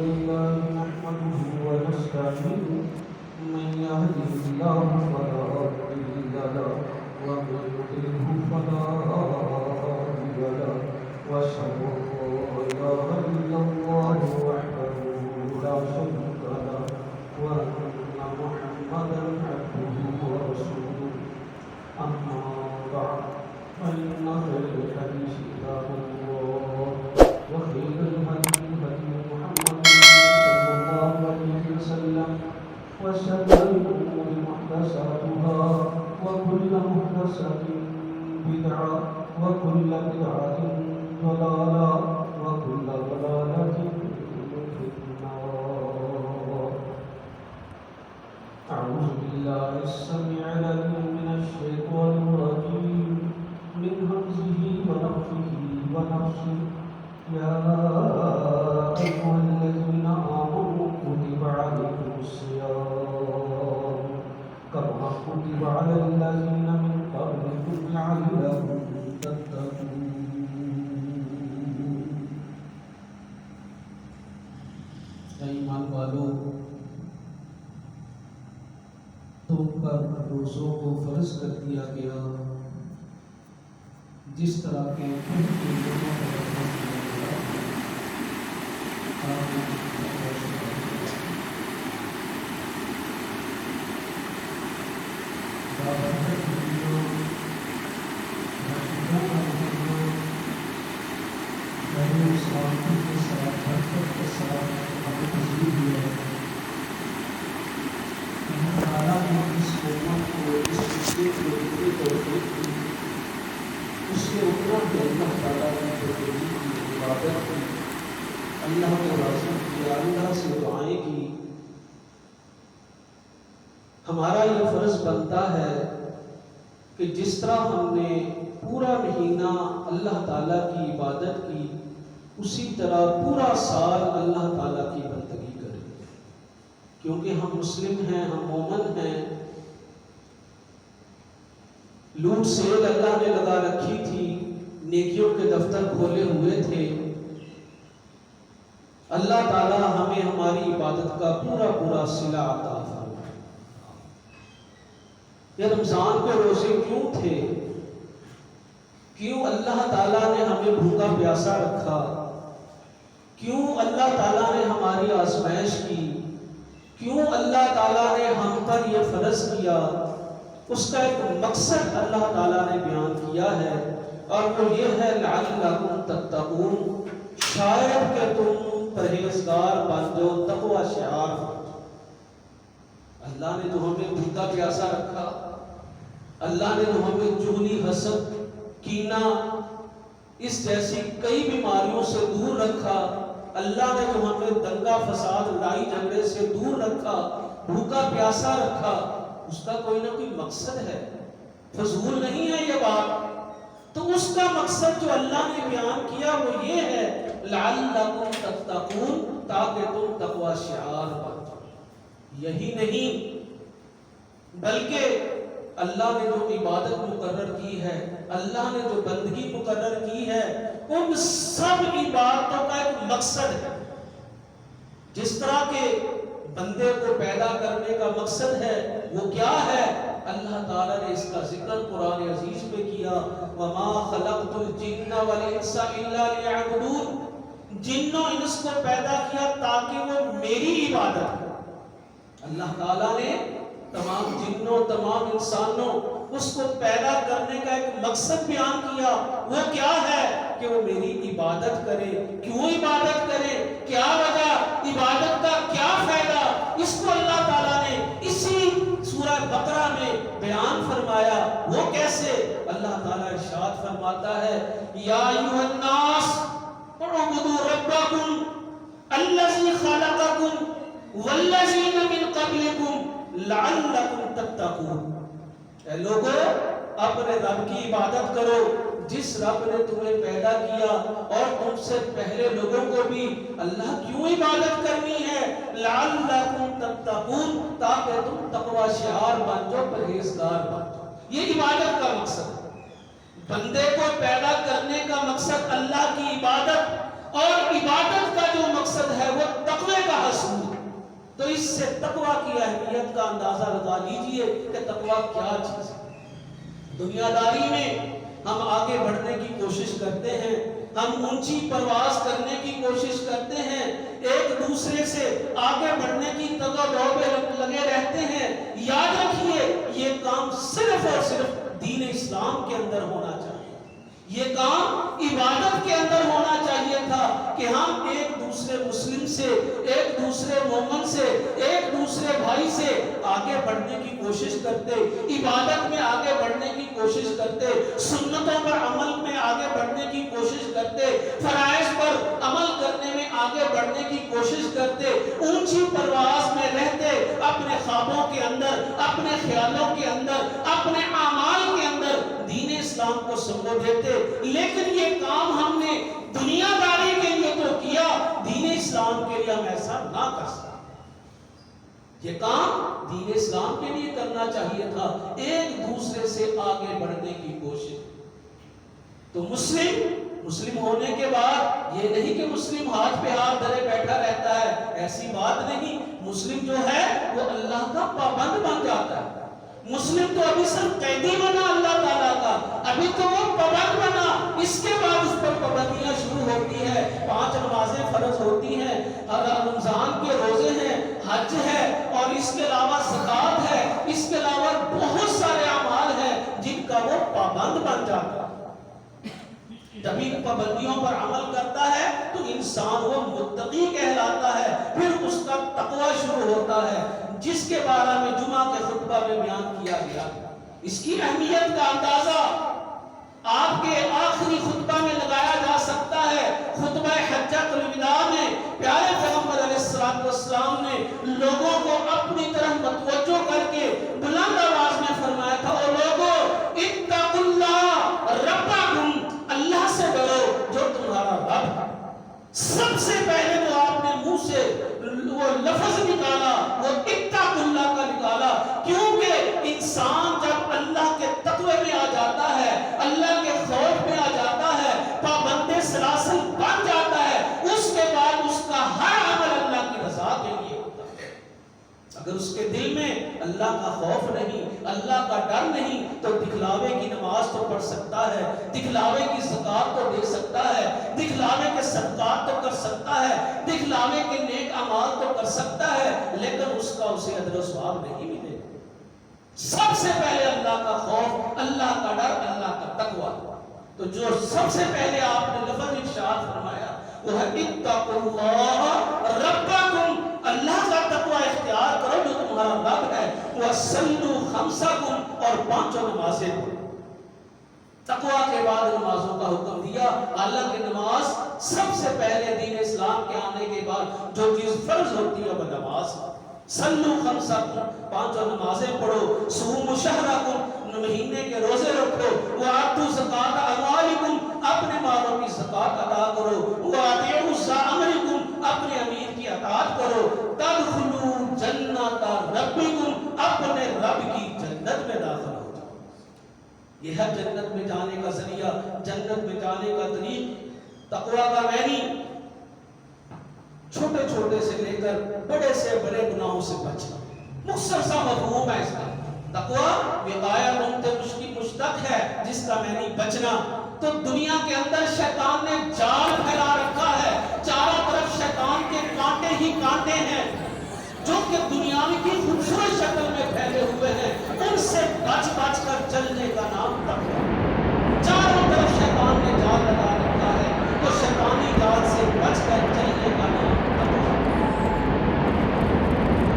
لله نحمده ونستعينه من يهده الله فلا مضل له ومن يضلله فلا هادي له واشهد ان لا اله الا الله وحده لا شريك له وان محمدا عبده ورسوله اما بعد فان خير الحديث كتاب الله وخير الهدي هدي محمد صلى الله عليه وسلم وشر الامور محدثاتها وكل محدثه بدعه وكل بدعه ضلاله وكل ضلاله في النار. اعوذ بالله السميع العليم من الشيطان الرجيم من همزه ونفخه ونفسه. يا أيها الذين آمنوا كتب عليكم الصيام كما كتب على الذين من قبلكم لعلكم تتقون. ایمان والو، تم پر روزوں کو فرض کر دیا گیا جس طرح کے تم کے لوگوں پر فرض کیا گیا. اس کے اوپر بھی اللہ تعالیٰ نے عبادت کی، اللہ کو راضی کیا، اللہ سے دعائیں کی. ہمارا یہ فرض بنتا ہے کہ جس طرح ہم نے پورا مہینہ اللہ تعالیٰ کی عبادت کی، اسی طرح پورا سال اللہ تعالیٰ کی بندگی کریں، کیونکہ ہم مسلم ہیں، ہم مومن ہیں. لوٹ سیل اللہ نے لگا رکھی تھی، نیکیوں کے دفتر کھولے ہوئے تھے. اللہ تعالیٰ ہمیں ہماری عبادت کا پورا پورا صلہ عطا فرمائے. یہ رمضان کے روزے کیوں تھے؟ کیوں اللہ تعالیٰ نے ہمیں بھوکا پیاسا رکھا؟ کیوں اللہ تعالیٰ نے ہماری آزمائش کی؟ کیوں اللہ تعالیٰ نے ہم پر یہ فرض کیا؟ اس کا ایک مقصد اللہ تعالیٰ نے بیان کیا ہے، اور وہ یہ ہے لعلکم تتقون، شاید کہ تم پرہیزگار بن جاؤ، تقوی شعار بن جاؤ. اللہ نے تو ہمیں بھوکا پیاسا رکھا، اللہ نے تو ہمیں چغلی، حسد، کینہ، اس جیسی کئی بیماریوں سے دور رکھا. اللہ نے تو ہمیں دنگا فساد، لڑائی جھگڑے سے دور رکھا، بھوکا پیاسا رکھا. اس کا کوئی نہ کوئی مقصد ہے، فضول نہیں ہے یہ بات. تو اس کا مقصد جو اللہ نے بیان کیا وہ یہ ہے لعلکم تتقون، تاکہ تم تقوی شعار بن جاؤ. یہی نہیں بلکہ اللہ نے جو عبادت مقرر کی ہے، اللہ نے جو بندگی مقرر کی ہے، ان سب عبادتوں کا ایک مقصد ہے. جس طرح کے بندے کو پیدا کرنے کا مقصد ہے وہ کیا ہے؟ اللہ تعالیٰ نے اس کا ذکر قرآن عزیز میں کیا، وَمَا خَلَقْتُ الْجِنَّ وَالْإِنسَ إِلَّا لِيَعْبُدُونَ. جن و انس کو پیدا کیا تاکہ وہ میری عبادت کریں. اللہ تعالیٰ نے تمام جنوں، تمام انسانوں، اس کو پیدا کرنے کا ایک مقصد بیان کیا. وہ کیا ہے؟ کہ وہ میری عبادت کرے. کیوں عبادت کرے؟ کیا وجہ؟ عبادت کا کیا فائدہ؟ اس کو اللہ تعالیٰ نے اسی سورہ بقرہ میں بیان فرمایا. وہ کیسے؟ اللہ تعالیٰ ارشاد فرماتا ہے، یا ایھا الناس اعبدوا ربکم الذی خلقکم والذین من قبلکم لعلکم تتقون. اے لوگو، اپنے رب کی عبادت کرو جس رب نے تمہیں پیدا کیا، اور تم سے پہلے لوگوں کو بھی. اللہ کیوں عبادت کرنی ہے؟ لعلکم تتقون، تاکہ تم تقوی شعار بن جاؤ، پرہیزگار بن جاؤ. یہ عبادت کا مقصد ہے. بندے کو پیدا کرنے کا مقصد اللہ کی عبادت، اور عبادت کا جو مقصد ہے وہ تقوی اہمیت کا اندازہ لگا لیجئے کہ تقویٰ کیا چیز ہے۔ دنیا داری میں ہم آگے بڑھنے کی کوشش کرتے ہیں، ہم اونچی پرواز کرنے کی کوشش کرتے ہیں، ایک دوسرے سے آگے بڑھنے کی تگو میں لگے رہتے ہیں۔ یاد رکھیے یہ کام صرف اور صرف دین اسلام کے اندر ہونا چاہیے، یہ کام عبادت کے اندر ہونا چاہیے تھا کہ ہم ایک دوسرے مسلم سے، ایک دوسرے مومن سے، ایک دوسرے بھائی سے آگے بڑھنے کی کوشش کرتے، عبادت میں آگے بڑھنے کی کوشش کرتے، سنتوں پر عمل میں آگے بڑھنے کی کوشش کرتے، فرائض پر عمل کرنے میں آگے بڑھنے کی کوشش کرتے، اونچی پرواز میں رہتے، اپنے خوابوں کے اندر، اپنے خیالوں کے اندر، اپنے اعمال کے اندر دین اسلام کو سمجھ دیتے۔ لیکن یہ کام ہم نے دنیا داری کے لیے تو کیا، دین اسلام کے لیے ہم ایسا نہ کر سکتے۔ یہ کام دین اسلام کے لیے کرنا چاہیے تھا، ایک دوسرے سے آگے بڑھنے کی کوشش۔ تو مسلم ہونے کے بعد یہ نہیں کہ مسلم ہاتھ پہ ہاتھ دھرے بیٹھا رہتا ہے، ایسی بات نہیں۔ مسلم جو ہے وہ اللہ کا پابند بن جاتا ہے۔ مسلم تو ابھی صرف قیدی بنا اللہ تعالیٰ کا، ابھی تو وہ پابند بنا، اس کے بعد اس پر پابندیاں شروع ہوتی ہے، 5 نمازیں فرض ہوتی ہیں، رمضان کے روزے ہیں، حج ہے، اور اس کے علاوہ زکوٰۃ ہے، اس کے علاوہ بہت سارے اعمال ہیں جن کا وہ پابند بن جاتا ہے۔ جب ان پابندیوں پر عمل کرتا ہے تو انسان وہ متقی کہلاتا ہے، پھر اس کا تقوی شروع ہوتا ہے، جس کے بارے میں جمعہ کے خطبہ میں بیان کیا گیا۔ اس کی اہمیت کا اندازہ آپ کے آخری خطبہ میں لگایا جا سکتا ہے۔ خطبہ حجۃ الوداع میں پیارے پیغمبر علیہ السلام نے لوگوں کو اپنی طرف متوجہ کر کے بلند آواز میں فرمایا تھا، اور لوگوں اتقوا اللہ ربکم، اللہ سے ڈرو جو تمہارا رب ہے۔ سب سے پہلے تو آپ نے منہ سے وہ لفظ نکالا، وہ اتقوا اللہ کا نکالا، کیونکہ انسان جب اللہ کے تقوی میں آ جاتا ہے، اللہ کے خوف میں آ جاتا ہے، پابند سلاسل بن جاتا ہے، اس کے بعد اس کا ہر عمل اللہ کی رضا کے لیے ہوتا ہے۔ اگر اس کے دل میں اللہ کا خوف نہیں، اللہ کا ڈر نہیں، تو دکھلاوے کی نماز تو پڑھ سکتا ہے، دکھلاوے کی زکوٰۃ تو دے سکتا ہے، دکھلاوے کے صدقات تو کر سکتا ہے، دکھلاوے کے نیک اعمال تو کر سکتا ہے، لیکن اس کا اسے اجر و ثواب نہیں ملے۔ سب سے پہلے اللہ کا خوف، اللہ کا ڈر، اللہ کا تقوی۔ تو جو سب سے پہلے آپ نے لفظ ارشاد فرمایا وہ ہے اتقوا اللہ ربکم، اللہ کا تقوی اختیار کرو جو تمہارا رب ہے، وصلوا خمسکم، اور 5 نمازیں پڑھو۔ تقوی کے بعد نمازوں کا حکم دیا، حالانکہ نماز سب سے پہلے دین اسلام کے آنے کے بعد جو چیز فرض ہوتی ہے وہ نماز ہے۔ صلوا خمسکم، 5 نمازیں پڑھو، صوموا شہرکم، مہینے کے روزے رکھو، وآتوا زکاۃ اموالکم، اپنے مالوں کی زکوٰۃ ادا کرو، وأطیعوا ذا امرکم، اپنے امیر کی اطاعت کرو، تدخلوا جنت ربکم، اپنے رب کی جنت میں داخل ہو جاؤ۔ یہ ہے جنت میں جانے کا ذریعہ، جنت میں جانے کا طریق۔ تقوی کا معنی چھوٹے چھوٹے سے لے کر بڑے سے بڑے گناہوں سے بچنا، مختصر سا مفہوم ہے اس کا۔ تقوی وقایہ مشتق ہے جس کا معنی بچنا۔ تو دنیا کے اندر شیطان نے جال پھیلا رکھا ہے، چاروں طرف شیطان کے کانٹے ہی کانٹے ہیں جو کہ دنیاوی کی خوبصورت شکل میں پھیلے ہوئے ہیں، ان سے بچ بچ کر چلنے کا نام تقوی۔ چاروں طرف شیطان نے جال لگا رکھا ہے، تو شیطانی جال سے بچ کر چلنے کا نام تقوی۔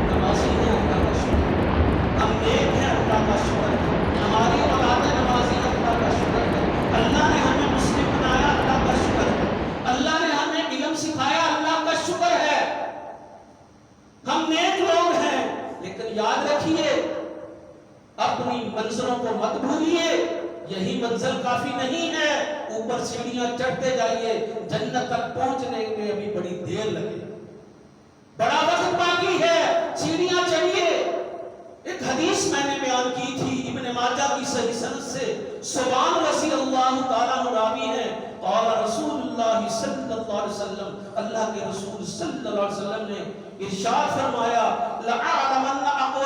نمازی ہیں اللہ کا شکر، ہم نیک ہیں اللہ کا شکر ہے، ہماری اولاد نمازی اللہ کا شکر ہے، اللہ نے ہمیں مسلم بنایا اللہ کا شکر ہے، اللہ نے ہمیں علم سکھایا اللہ کا شکر ہے، ہم نیک لوگ ہیں۔ لیکن یاد رکھیے اپنی منزلوں کو مت بھولیے، یہی منزل کافی نہیں ہے، اوپر سیڑھیاں چڑھتے جائیے، جنت تک پہنچنے میں ابھی بڑی دیر لگے، بڑا وقت باقی ہے، سیڑھیاں چڑھیے۔ ایک حدیث میں نے بیان کی تھی ابن ماجہ کی صحیح سند سے، سبحان رضی اللہ تعالیٰ راوی ہے، قال رسول اللہ صلی اللہ علیہ وسلم، اللہ کے رسول صلی اللہ علیہ وسلم نے ارشاد فرمایا، لَأَعْلَمَنَّ أَقْوَامًا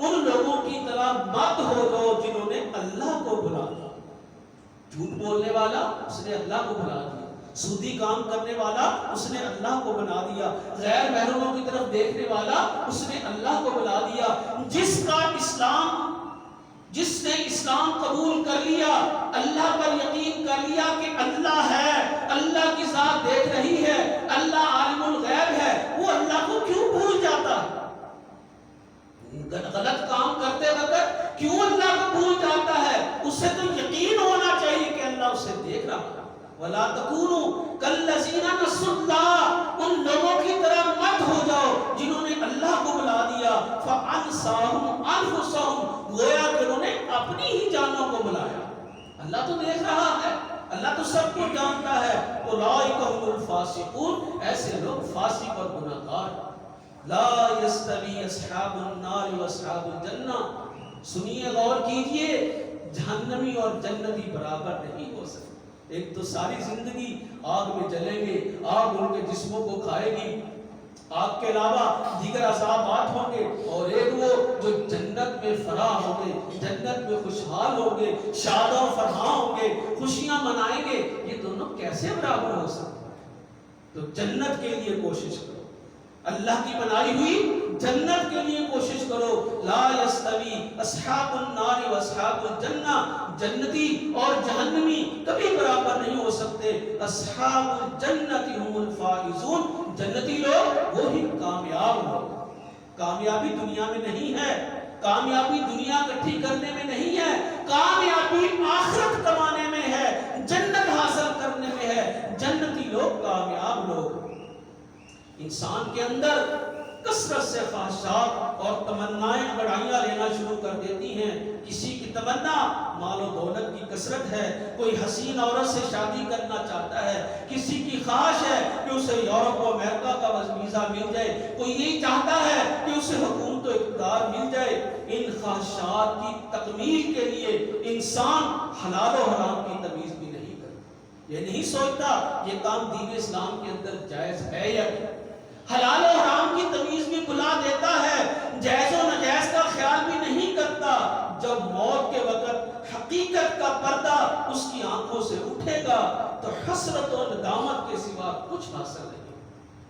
ان لوگوں کی طرح مت ہو جاؤ جنہوں نے اللہ کو بھلا دیا۔ جھوٹ بولنے والا اس نے اللہ کو بھلا دیا، سودی کام کرنے والا اس نے اللہ کو بنا دیا، غیر محرموں کی طرف دیکھنے والا اس نے اللہ کو بلا دیا۔ جس نے اسلام قبول کر لیا، اللہ پر یقین کر لیا کہ اللہ ہے، اللہ کی ذات دیکھ رہی ہے، اللہ عالم الغیب ہے، وہ اللہ کو کیوں بھول جاتا ہے؟ غلط کام کرتے وقت کیوں اللہ کو بھول جاتا ہے؟ اسے تو یقین ہونا چاہیے کہ اللہ اسے دیکھ رہا ہے۔ وَلَا تَكُونُوا كَالَّذِينَ نَسُوا اللَّهَ، ان لوگوں کی طرح مت ہو جاؤ جنہوں نے اللہ کو بھلا دیا، فَأَنْسَاهُمْ أَنفُسَهُمْ، گویا کہ انہوں نے اپنی ہی جانوں کو بلایا۔ اللہ تو دیکھ رہا ہے، اللہ تو سب کچھ جانتا ہے۔ أُولَٰئِكَ هُمُ الْفَاسِقُونَ، ایسے لوگ فاسق اور گناہگار۔ لا يستوی اصحاب النار واصحاب الجنہ، سنیے غور کیجئے، جہنمی اور جنتی برابر نہیں ہو سکتے۔ ایک تو ساری زندگی آگ میں جلیں گے، آگ ان کے جسموں کو کھائے گی، آگ کے علاوہ دیگر عذابات ہوں گے، اور ایک وہ جو جنت میں فراح ہوں گے، جنت میں خوشحال ہوں گے، شاد و فرحاں ہوں گے، خوشیاں منائیں گے۔ یہ دونوں کیسے برابر ہو سکتے؟ تو جنت کے لیے کوشش کرو، اللہ کی بنائی ہوئی جنت کے لیے کوشش کرو۔ لا یستوی اصحاب النار واصحاب الجنہ، جنتی اور جہنمی کبھی برابر نہیں ہو سکتے۔ اصحاب الجنت هم الفائزون، جنتی لوگ وہی کامیاب لوگ۔ کامیابی دنیا میں نہیں ہے، کامیابی دنیا اکٹھی کرنے میں نہیں ہے، کامیابی آخرت کمانے میں ہے، جنت حاصل کرنے میں ہے۔ جنتی لوگ کامیاب لوگ۔ انسان کے اندر کثرت سے خواہشات اور تمنائیں بڑھائیاں لینا شروع کر دیتی ہیں۔ کسی کی تمنا مال و دولت کی کثرت ہے، کوئی حسین عورت سے شادی کرنا چاہتا ہے، کسی کی خواہش ہے کہ اسے یورپ و امریکہ کا ویزا مل جائے، کوئی یہی چاہتا ہے کہ اسے حکومت و اقتدار مل جائے۔ ان خواہشات کی تکمیل کے لیے انسان حلال و حرام کی تمیز بھی نہیں کرتا، یہ نہیں سوچتا یہ کام دین اسلام کے اندر جائز ہے یا نہیں، حلال و حرام کی تمیز بھی بلا دیتا ہے، جائز و ناجائز کا خیال بھی نہیں کرتا۔ جب موت کے وقت حقیقت کا پردہ اس کی آنکھوں سے اٹھے گا تو حسرت و ندامت کے سوا کچھ حاصل نہیں،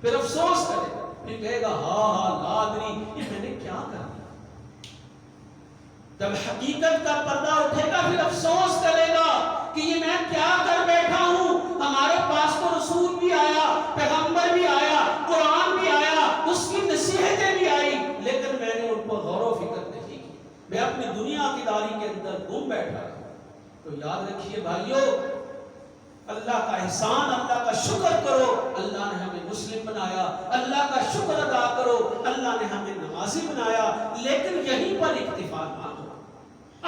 پھر افسوس کرے گا، پھر کہے گا ہاں لا ادری، یہ میں نے کیا کر دیا۔ جب حقیقت کا پردہ اٹھے گا پھر افسوس کرے گا کہ یہ میں کیا کر بیٹھا ہوں۔ ہمارے پاس تو رسول بھی آیا، پیغمبر بھی آیا، قرآن بھی آیا، اس کی نصیحتیں بھی آئی، لیکن میں نے ان پر غور و فکر نہیں کی، میں اپنی دنیا کی داری کے اندر گم بیٹھا۔ تو یاد رکھیے بھائیو، اللہ کا احسان، اللہ کا شکر کرو، اللہ نے ہمیں مسلم بنایا، اللہ کا شکر ادا کرو، اللہ نے ہمیں نمازی بنایا، لیکن یہیں پر اکتفا نہ ہو،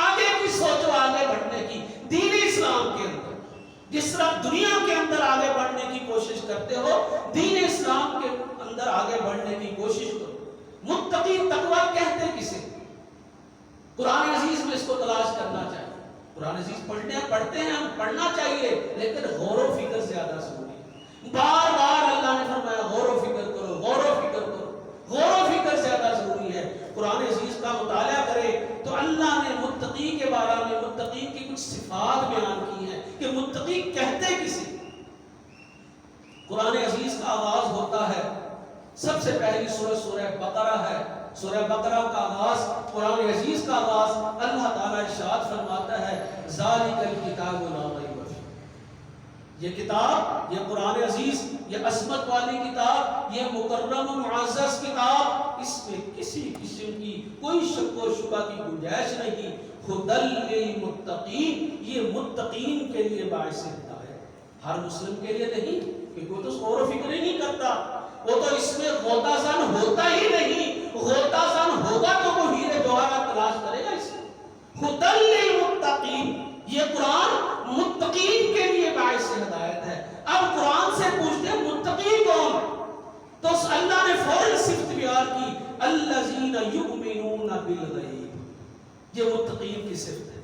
آگے کی سوچو، آگے بڑھنے کی۔ دین اسلام کے اندر جس طرح دنیا کے اندر آگے بڑھنے کی کوشش کرتے ہو، دین اسلام کے اندر آگے بڑھنے کی کوشش کرو۔ متقی تقوی کہتے کسے؟ قرآن عزیز میں اس کو تلاش کرنا چاہیے۔ قرآن عزیز پڑھتے ہیں ہم، پڑھنا چاہیے، لیکن غور و فکر زیادہ ضروری ہے۔ بار بار اللہ نے فرمایا غور و فکر کرو، غور و فکر کرو، غور و فکر زیادہ ضروری ہے۔ قرآن عزیز کا مطالعہ کرے تو اللہ نے متقی کے بارے میں متقی کی کچھ صفات بیان کی ہیں کہ متقی کہتے کسے۔ قرآن عزیز کا آغاز ہوتا ہے، سب سے پہلی سورہ بقرہ ہے۔ سورہ بقرہ کا آغاز، قرآن عزیز کا آغاز، اللہ تعالیٰ ارشاد فرماتا ہے ذالک الکتاب لا ریب فیہ، یہ کتاب، یہ قرآن عزیز، یہ عظمت والی کتاب، یہ مکرم و معزز کتاب، اس میں کسی قسم کی کوئی شک و شبہ کی گنجائش نہیں۔ ھدی للمتقین، یہ متقین کے لیے باعث ہدایت، ہر مسلم کے لیے نہیں، کیونکہ وہ تو غور و فکر ہی نہیں کرتا، وہ تو اس میں غوطہ زن ہوتا ہی نہیں۔ غوطہ زن ہوگا تو وہ ہیرے جواہرات تلاش کرے گا اس میں۔ ھدی للمتقین، یہ قرآن متقین کے لیے باعث ہدایت ہے۔ اب قرآن سے پوچھتے ہیں متقی کون؟ تو اللہ نے فوراً صفت بیان کی، الذین یؤمنون بالغیب، یہ متقین کی صفت ہے،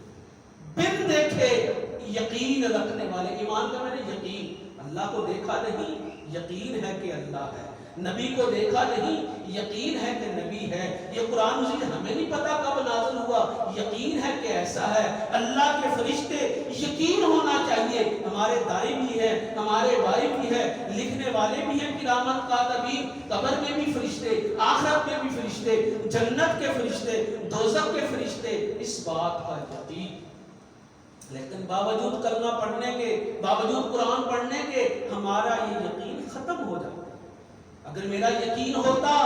بن دیکھے یقین رکھنے والے۔ ایمان کا میں نے یقین، اللہ کو دیکھا نہیں، یقین ہے کہ اللہ ہے، نبی کو دیکھا نہیں، یقین ہے کہ نبی کی ہے. یہ قرآن مجید ہمیں نہیں پتا کب نازل ہوا، یقین ہے کہ ایسا ہے. اللہ کے فرشتے یقین ہونا چاہیے، ہمارے دائیں بھی ہیں، ہمارے بائیں بھی ہیں، لکھنے والے بھی ہیں کرامن کاتبین، قبر میں بھی فرشتے، آخرت میں بھی فرشتے، جنت کے فرشتے، دوزخ کے فرشتے، اس بات کا یقین. لیکن باوجود کلمہ پڑھنے کے، باوجود قرآن پڑھنے کے ہمارا یہ یقین ختم ہو جاتا. اگر میرا یقین ہوتا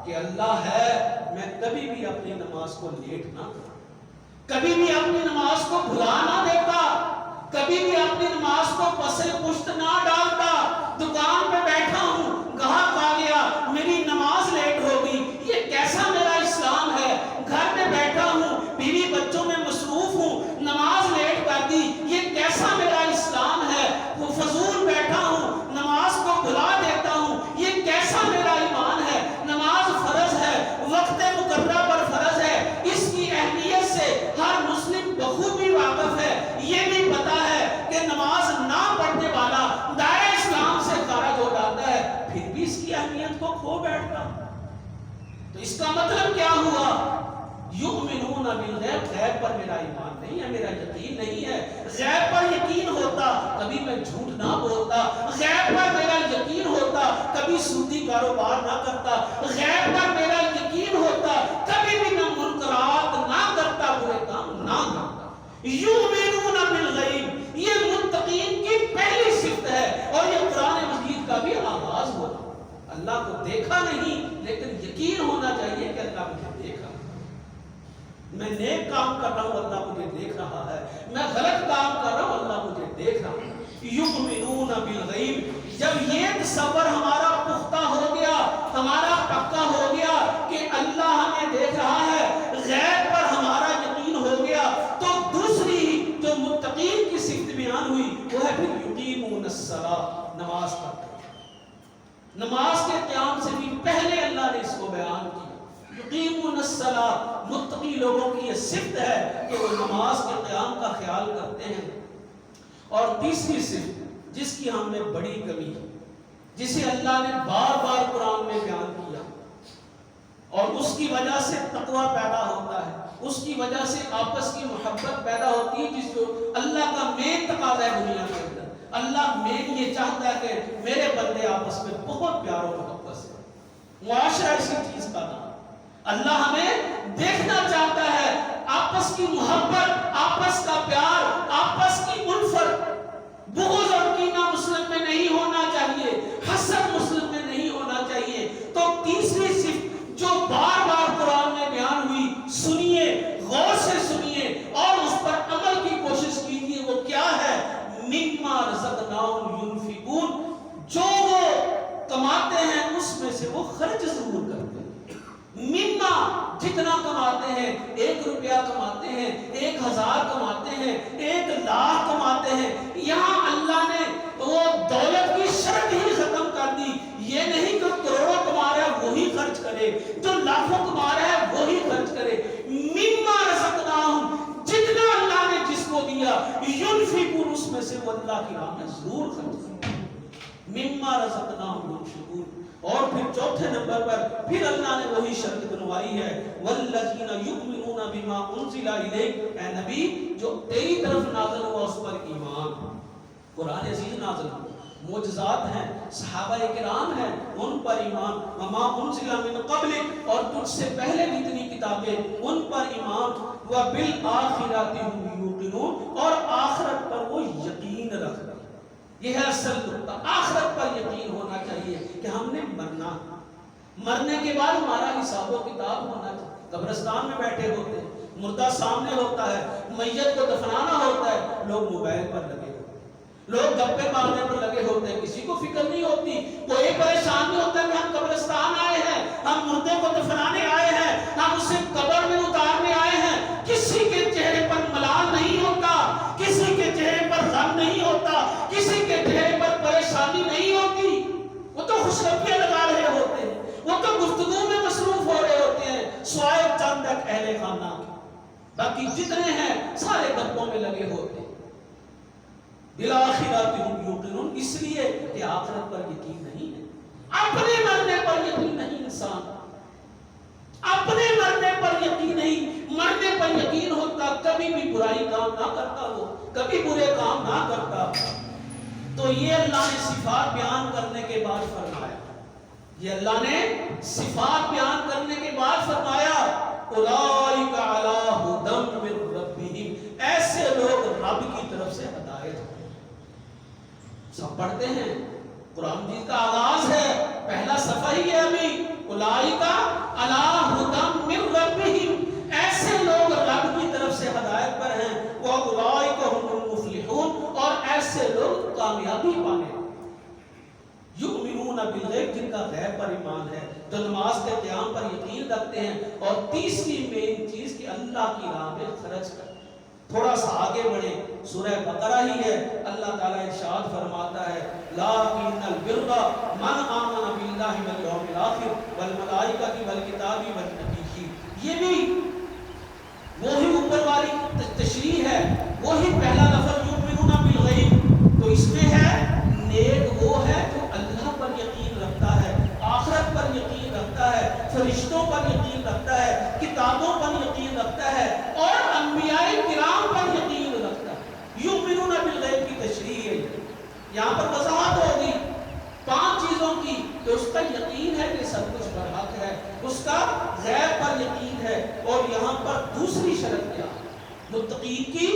کہ اللہ ہے، میں کبھی بھی اپنی نماز کو لیٹ نہ کرتا، کبھی بھی اپنی نماز کو بھلا نہ دیتا، کبھی بھی اپنی نماز کو پسے پشت نہ ڈالتا. دکان پہ بیٹھا ہوں، گاہک آ گیا، میری نماز لیٹ ہو گئی، یہ کیسا میرا اسلام ہے؟ گھر پہ بیٹھا ہوں، بیوی بچوں میں مصروف ہوں، نماز لیٹ کر دی، یہ کیسا میرا اسلام ہے؟ وہ فضول بیٹھا ہوں، نماز کو بھلا دیتا ہوں، یہ کیسا میرا ایمان ہے؟ نماز فرض ہے، وقت مقررہ پر فرض ہے، اس کی اہمیت سے ہر مسلم بخوبی واقف ہے. یہ بھی پتا ہے کہ نماز نہ پڑھنے والا دائرہ اسلام سے خارج ہو جاتا ہے، پھر بھی اس کی اہمیت کو کھو بیٹھتا. تو اس کا مطلب کیا ہوا؟ یؤمنون بالغیب، غیب پر میرا ایمان نہیں ہے، میرا یقین نہیں ہے. غیب پر یقین ہوتا کبھی میں جھوٹ نہ بولتا، غیب پر میرا یقین ہوتا کبھی سودی کاروبار نہ کرتا، غیب پر میرا یقین ہوتا کبھی بھی میں منکرات نہ کرتا، برے کام نہ کرتا. یؤمنون بالغیب، یہ متقین کی پہلی صفت ہے، اور یہ قرآن مجید کا بھی آغاز ہوا. اللہ کو دیکھا نہیں، لیکن یقین ہونا چاہیے کہ اللہ مجھے دیکھ رہا ہے. میں نیک کام کر رہا ہوں، اللہ مجھے دیکھ رہا ہے. میں غلط کام کر رہا ہوں، اللہ مجھے دیکھ رہا ہے. یؤمنون بالغیب، جب یہ تصور ہمارا پختہ ہو گیا، ہمارا پکا ہو گیا کہ اللہ ہمیں دیکھ رہا ہے، غیب پر ہمارا یقین ہو گیا، تو دوسری جو متقین کی صفت بیان ہوئی وہ ہے پھر یقیمون الصلاۃ، نماز پڑھتے. نماز کے قیام سے بھی پہلے اللہ نے اس کو بیان کیا. یقیمون الصلاۃ، متقی لوگوں کی یہ صفت ہے کہ وہ نماز کے قیام کا خیال کرتے ہیں. اور تیسری صفت جس کی ہم میں بڑی کمی ہے، جسے اللہ نے بار بار قرآن میں بیان کیا، اور اس کی وجہ سے تقوی پیدا ہوتا ہے، اس کی وجہ سے آپس کی محبت پیدا ہوتی ہے، جس کو اللہ کا مین تقاضا ہے دنیا کے اندر. اللہ مین یہ چاہتا ہے کہ میرے بندے آپس میں بہت پیار و محبت سے. معاشرہ اسی چیز کا نام. اللہ ہمیں دیکھنا چاہتا ہے، آپس کی محبت، آپس کا پیار، آپس کی الفت. بغض اور کینہ مسلم میں نہیں ہونا چاہیے، حسد مسلم میں نہیں ہونا چاہیے. تو تیسری صفت جو بار بار قرآن میں بیان ہوئی، سنیے، غور سے سنیے اور اس پر عمل کی کوشش کیجیے. وہ کیا ہے؟ مما رزقناہم ينفقون، جو وہ کماتے ہیں اس میں سے وہ خرچ ضرور کرتے ہیں. مما، جتنا کماتے ہیں، 1 روپیہ کماتے ہیں، 1000 کماتے ہیں، 1,00,000 کماتے ہیں، یہاں اللہ نے وہ دولت کی شرط ہی ختم کر دی. یہ نہیں کہ کروڑوں کما رہا ہے وہی خرچ کرے، جو لاکھوں کما رہا ہے وہی خرچ کرے. مما رزقناہم، جتنا اللہ نے جس کو دیا، ينفقون، اس میں سے وہ اللہ کی راہ میں ضرور خرچ کرے. مما رزقناہم ينفقون. اور پھر چوتھے نمبر پر پھر اللہ نے وہی شرط بنوائی ہے، والذین یؤمنون بما انزل الیک، اے نبی جو تیری طرف نازل ہوا اس پر ایمان. قرآن عزیز نازل ہوا، معجزات ہیں، صحابہ کرام ہیں، ان پر ایمان. وما انزل من قبلک، اور تجھ سے پہلے جتنی کتابیں ان پر ایمان. وبالآخرۃ هم یوقنون، اور آخرت پر وہ یقین رکھتے. یہ ہے اصل نقطہ، آخرت پر یقین ہونا چاہیے کہ ہم نے مرنے کے بعد ہمارا حساب و کتاب ہونا چاہیے. قبرستان میں بیٹھے ہوتے ہیں، مردہ سامنے ہوتا ہے، میت کو دفنانا ہوتا ہے، لوگ موبائل پر لگے ہوتے ہیں، لوگ گپے مارنے پر لگے ہوتے ہیں، کسی کو فکر نہیں ہوتی، کوئی پریشان نہیں ہوتا کہ ہم قبرستان آئے ہیں، ہم مردے کو دفنانے آئے ہیں، ہم اسے قبر میں اتارنے آئے ہیں. کسی کے چہرے پر ملال نہیں ہوتا، کسی کے چہرے پر غم نہیں ہوتا، کسی کے چہرے پر پریشانی نہیں ہوتی. وہ تو خوشخبریاں لگا رہے ہوتے ہیں، وہ تو گفتگو میں مصروف ہو رہے ہوتے ہیں، سوائے چند تک اہل خانہ کے، باقی جتنے ہیں سارے گپوں میں لگے ہوتے ہیں. بالآخرۃ هم یوقنون، اس لیے کہ آخرت پر یقین نہیں ہے، اپنے مرنے پر یقین نہیں. انسان کبھی برے کام نہ کرتا. تو یہ اللہ نے صفات بیان کرنے کے بعد فرمایا, یہ اللہ نے صفات بیان کرنے کے بعد فرمایا اولئک علی ھدی من ربہم, ایسے لوگ رب کی طرف سے ہدایت ہیں. سب پڑھتے ہیں, قرآن مجید کا آغاز ہے, پہلا صفحہ ہی ہے ابھی, اولئک علی ھدی من ربہم, ایسے لوگ رب کی طرف سے ہدایت پر ہیں, واولئک ھم المفلحون, اور ایسے لوگ کامیابی پانے. یؤمنون بالغیب, جن کا غیب پر ایمان ہے, جو نماز کے قیام پر یقین رکھتے ہیں, اور تیسری مین چیز کہ اللہ کی راہ میں خرچ کرتے. تھوڑا سا آگے بڑھے, سورہ بقرہ ہی ہے, اللہ تعالیٰ ارشاد فرماتا ہے لَٰكِنَّ الْبِرَّ مَنْ آمَنَ بِاللَّهِ وَالْيَوْمِ الْآخِرِ وَالْمَلَائِكَةِ وَالْكِتَابِ وَالنَّبِيِّينَ. یہ بھی وہی اوپر والی تشریح ہے, وہی پہلا لفظ یؤمنون بالغیب. تو اس میں ہے نیک وہ ہے جو اللہ پر یقین رکھتا ہے, آخرت پر یقین رکھتا ہے, فرشتوں پر یقین رکھتا ہے, کتابوں پر یقین رکھتا ہے, اور انبیاء کرام پر یقین رکھتا ہے. یؤمنون بالغیب کی تشریح ہے. یہاں پر وضاحت ہوگی 5 چیزوں کی کہ اس کا یقین ہے کہ سب کچھ برحق ہے, اس کا غیب پر یقین ہے, اور یہاں پر دوسری شرط کیا ہے, متقین کی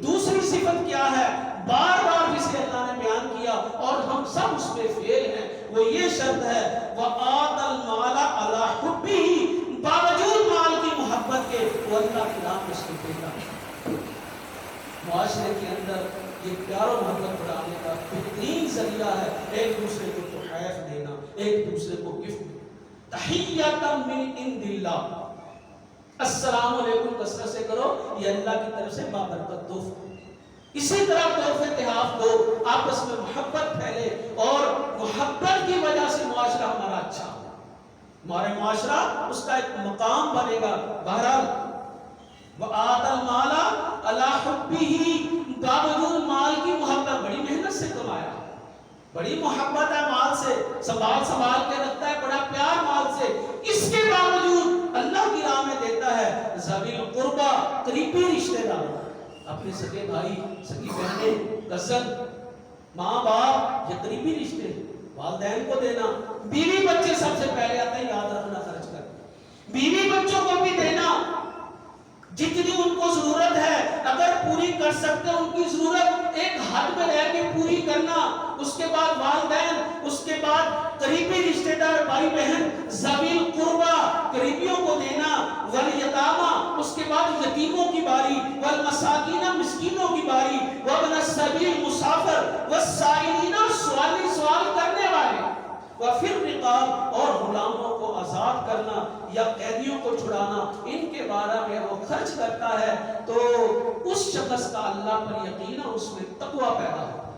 دوسری صفت کیا ہے, بار بار جسے اللہ نے بیان کیا اور ہم سب اس پہ فیل ہیں, وہ یہ شرط ہے وَآتَى الْمَالَ عَلَى حُبِّهِ, باوجود مال کی محبت کے وہ اللہ کی راہ میں اس کو دیتا ہے. معاشرے کے اندر یہ پیار و محبت بڑھانے کا بہترین ذریعہ ہے ایک دوسرے کو تحائف دینا, ایک دوسرے کو گفٹ دینا. تحیۃ من عند اللہ, السلام علیکم کثرت سے کرو, یہ اللہ کی طرف سے بابرکت تحفہ. اسی طرح تحفے تحائف دو, آپس میں محبت پھیلے, اور محبت کی وجہ سے معاشرہ ہمارا اچھا ہو, ہمارے معاشرہ اس کا ایک مقام بنے گا. بہرحال وَآتَى الْمَالَ عَلَى حُبِّهِ, باوجود مال کی محبت, بڑی محنت سے کمایا, بڑی محبت ہے مال سے, سنبھال کے رکھتا ہے, بڑا پیار مال سے, اس کے باوجود اللہ کی راہ میں دیتا ہے. ذوی القربہ, قریبی رشتہ دار, اپنے سگے بھائی, سگی بہنیں, کزن, ماں باپ, یہ قریبی رشتے, والدین کو دینا. بیوی بچے سب سے پہلے آتے ہیں, یاد رکھنا خرچ کر, بیوی بچوں کو بھی دینا, جتنی ان کو ضرورت ہے اگر پوری کر سکتے ان کی ضرورت ایک حد میں رہ کے پوری کرنا. اس کے بعد والدین, اس کے بعد قریبی رشتہ دار, بھائی بہن, ذوی القربہ, قریبیوں کو دینا. والیتامى, اس کے بعد یتیموں کی باری. والمساکین, مسکینوں کی باری. وابن السبیل, مسافر. والسائلین, سوال کرنے والے. وفی الرقاب, اور غلاموں کو آزاد کرنا یا قیدیوں کو چھڑانا, ان کے بارے میں وہ خرچ کرتا ہے تو اس شخص کا اللہ پر یقین ہے, اس میں تقوی پیدا ہوتا ہے.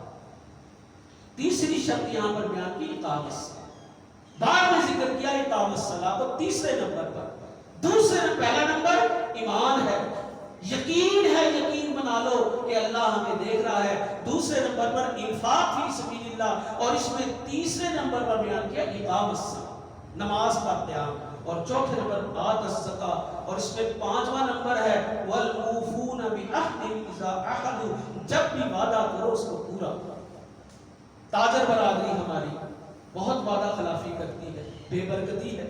تیسری شرط یہاں پر بیان کی اقامت الصلاۃ, بعد میں ذکر کیا اقامت الصلاۃ کو تیسرے نمبر پر. پہلا نمبر ایمان ہے, یقین ہے, یقین بنا لو کہ اللہ ہمیں دیکھ رہا ہے. دوسرے نمبر پر انفاق فی سبیل اللہ, اور اس میں تیسرے نمبر پر بیان کیا اقامت الصلاۃ, نماز کا قیام. اور چوتھے نمبر آت الزکاۃ, اور اس میں 5واں نمبر ہے والموفون بعہدہم اذا عاہدوا, جب بھی وعدہ کرو اس کو پورا. تاجر برادری ہماری بہت وعدہ خلافی کرتی ہے, بے برکتی ہے,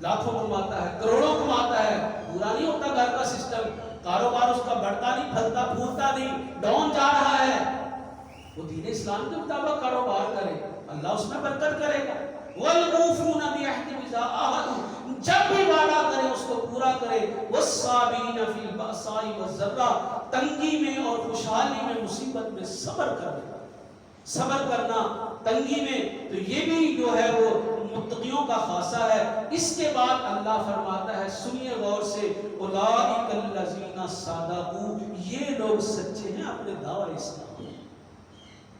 لاکھوں کماتا ہے, کروڑوں کماتا ہے, پورا نہیں ہوتا گھر کا سسٹم, کاروبار اس کا بڑھتا نہیں, پھلتا پھولتا نہیں, ڈاؤن جا رہا ہے. وہ دین اسلام کے مطابق کاروبار کرے, اللہ اس میں برکت کرے گا. والموفون بعہدہم اذا عاہدوا, جب بھی وعدہ کرے اس کو پورا کرے. والصابرین فی البأساء والضراء, تنگی میں اور خوشحالی میں, مصیبت میں صبر کرنا, صبر کرنا تنگی میں. تو یہ بھی جو ہے وہ متقیوں کا خاصہ ہے. اس کے بعد اللہ فرماتا ہے, سنیے غور سے, اولئک الذین صدقوا, یہ لوگ سچے ہیں اپنے دعوی اسلام.